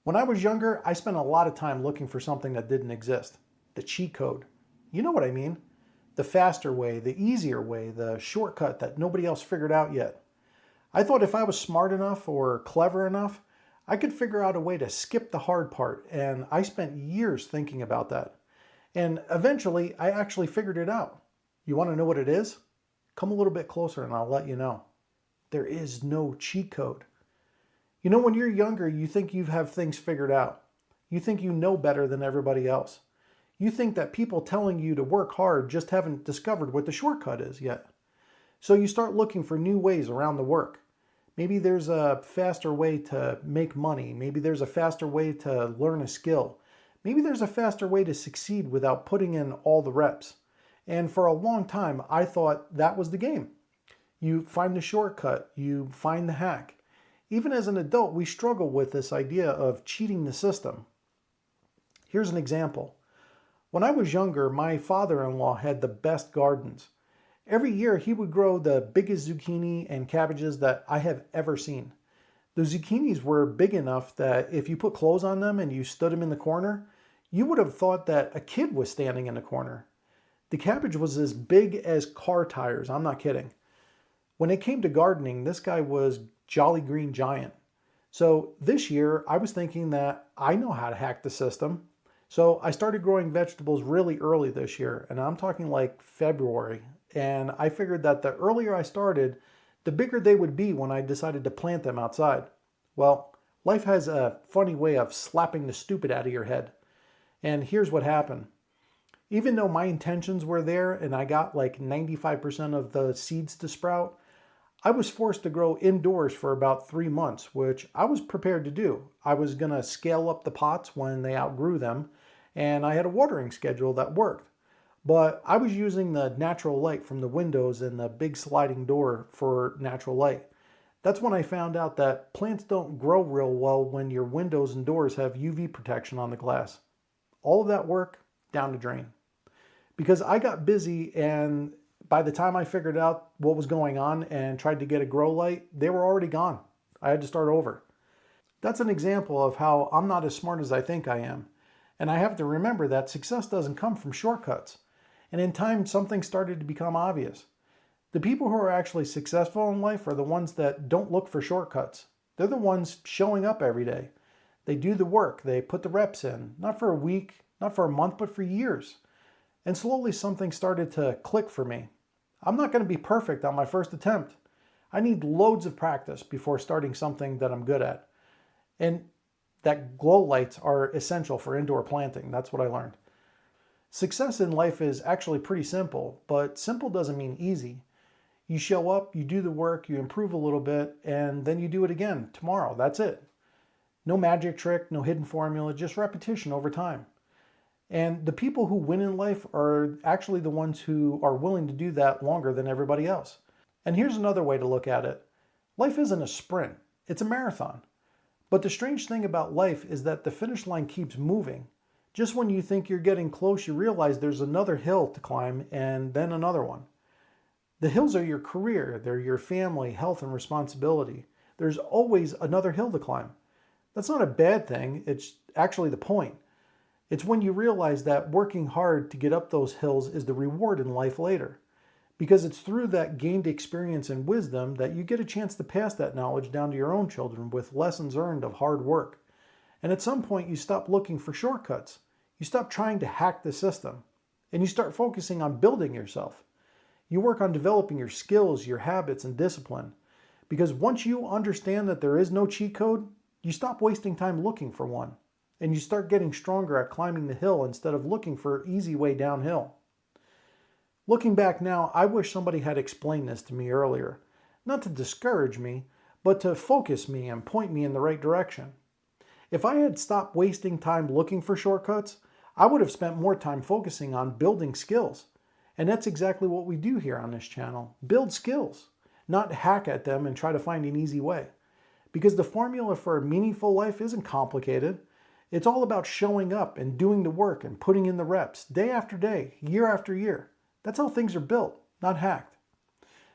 When I was younger, I spent a lot of time looking for something that didn't exist. The cheat code. You know what I mean? The faster way, the easier way, the shortcut that nobody else figured out yet. I thought if I was smart enough or clever enough, I could figure out a way to skip the hard part, and I spent years thinking about that. And eventually, I actually figured it out. You want to know what it is? Come a little bit closer and I'll let you know. There is no cheat code. You know, when you're younger, you think you have things figured out. You think you know better than everybody else. You think that people telling you to work hard just haven't discovered what the shortcut is yet. So you start looking for new ways around the work. Maybe there's a faster way to make money. Maybe there's a faster way to learn a skill. Maybe there's a faster way to succeed without putting in all the reps. And for a long time, I thought that was the game. You find the shortcut, you find the hack. Even as an adult, we struggle with this idea of cheating the system. Here's an example. When I was younger, my father-in-law had the best gardens. Every year, he would grow the biggest zucchini and cabbages that I have ever seen. The zucchinis were big enough that if you put clothes on them and you stood them in the corner, you would have thought that a kid was standing in the corner. The cabbage was as big as car tires, I'm not kidding. When it came to gardening, this guy was Jolly Green Giant. So this year, I was thinking that I know how to hack the system. So I started growing vegetables really early this year, and I'm talking like February. And I figured that the earlier I started, the bigger they would be when I decided to plant them outside. Well, life has a funny way of slapping the stupid out of your head. And here's what happened. Even though my intentions were there and I got like 95% of the seeds to sprout, I was forced to grow indoors for about 3 months, which I was prepared to do. I was going to scale up the pots when they outgrew them, and I had a watering schedule that worked. But I was using the natural light from the windows and the big sliding door for natural light. That's when I found out that plants don't grow real well when your windows and doors have UV protection on the glass. All of that work down the drain. Because I got busy, and by the time I figured out what was going on and tried to get a grow light, they were already gone. I had to start over. That's an example of how I'm not as smart as I think I am. And I have to remember that success doesn't come from shortcuts. And in time, something started to become obvious. The people who are actually successful in life are the ones that don't look for shortcuts. They're the ones showing up every day. They do the work, they put the reps in, not for a week, not for a month, but for years. And slowly something started to click for me. I'm not going to be perfect on my first attempt. I need loads of practice before starting something that I'm good at. And that glow lights are essential for indoor planting. That's what I learned. Success in life is actually pretty simple, but simple doesn't mean easy. You show up, you do the work, you improve a little bit, and then you do it again tomorrow. That's it. No magic trick, no hidden formula, just repetition over time. And the people who win in life are actually the ones who are willing to do that longer than everybody else. And here's another way to look at it. Life isn't a sprint, it's a marathon. But the strange thing about life is that the finish line keeps moving. Just when you think you're getting close, you realize there's another hill to climb and then another one. The hills are your career, they're your family, health, and responsibility. There's always another hill to climb. That's not a bad thing, it's actually the point. It's when you realize that working hard to get up those hills is the reward in life later. Because it's through that gained experience and wisdom that you get a chance to pass that knowledge down to your own children with lessons earned of hard work. And at some point you stop looking for shortcuts. You stop trying to hack the system. And you start focusing on building yourself. You work on developing your skills, your habits, and discipline. Because once you understand that there is no cheat code, you stop wasting time looking for one. And you start getting stronger at climbing the hill instead of looking for an easy way downhill. Looking back now, I wish somebody had explained this to me earlier. Not to discourage me, but to focus me and point me in the right direction. If I had stopped wasting time looking for shortcuts, I would have spent more time focusing on building skills. And that's exactly what we do here on this channel. Build skills, not hack at them and try to find an easy way. Because the formula for a meaningful life isn't complicated. It's all about showing up and doing the work and putting in the reps day after day, year after year. That's how things are built, not hacked.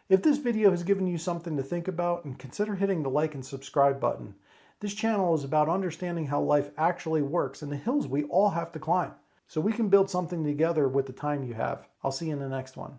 If this video has given you something to think about, and consider hitting the like and subscribe button. This channel is about understanding how life actually works and the hills we all have to climb, so we can build something together with the time you have. I'll see you in the next one.